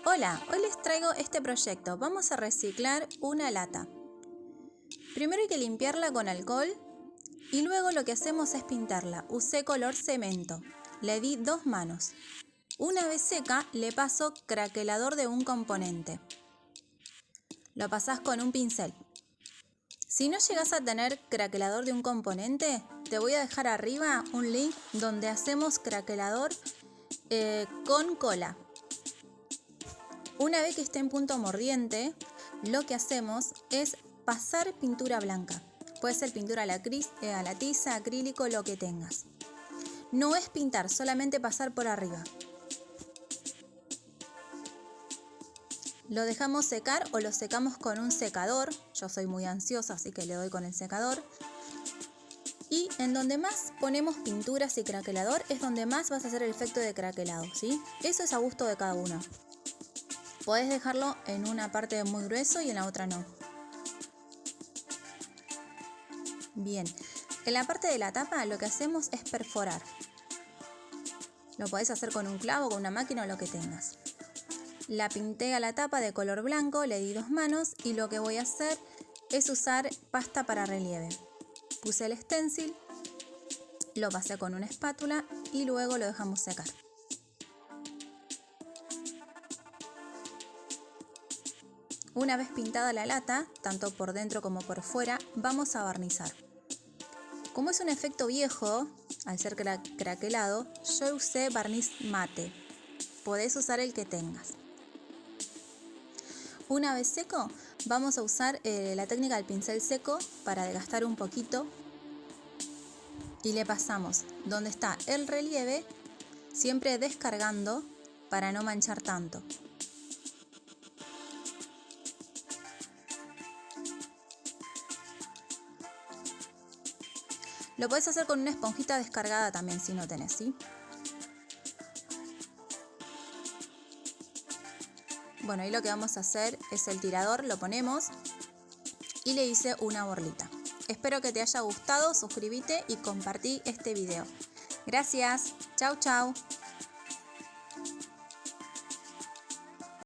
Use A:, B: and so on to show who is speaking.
A: Hola, hoy les traigo este proyecto. Vamos a reciclar una lata. Primero hay que limpiarla con alcohol y luego lo que hacemos es pintarla. Usé color cemento. Le di 2 manos. Una vez seca, le paso craquelador de un componente. Lo pasás con un pincel. Si no llegas a tener craquelador de un componente, te voy a dejar arriba un link donde hacemos craquelador con cola. Una vez que esté en punto mordiente, lo que hacemos es pasar pintura blanca. Puede ser pintura a la tiza, acrílico, lo que tengas. No es pintar, solamente pasar por arriba. Lo dejamos secar o lo secamos con un secador. Yo soy muy ansiosa, así que le doy con el secador. Y en donde más ponemos pinturas y craquelador es donde más vas a hacer el efecto de craquelado, ¿sí? Eso es a gusto de cada uno. Podés dejarlo en una parte muy grueso y en la otra no. Bien, en la parte de la tapa lo que hacemos es perforar. Lo podés hacer con un clavo, con una máquina o lo que tengas. La pinté a la tapa de color blanco, le di 2 manos y lo que voy a hacer es usar pasta para relieve. Puse el stencil, lo pasé con una espátula y luego lo dejamos secar. Una vez pintada la lata, tanto por dentro como por fuera, vamos a barnizar. Como es un efecto viejo, al ser craquelado, yo usé barniz mate. Podés usar el que tengas. Una vez seco, vamos a usar la técnica del pincel seco para desgastar un poquito. Y le pasamos donde está el relieve, siempre descargando para no manchar tanto. Lo podés hacer con una esponjita descargada también si no tenés, ¿sí? Bueno, ahí lo que vamos a hacer es el tirador, lo ponemos y le hice una borlita. Espero que te haya gustado, suscríbete y compartí este video. Gracias, chau chau.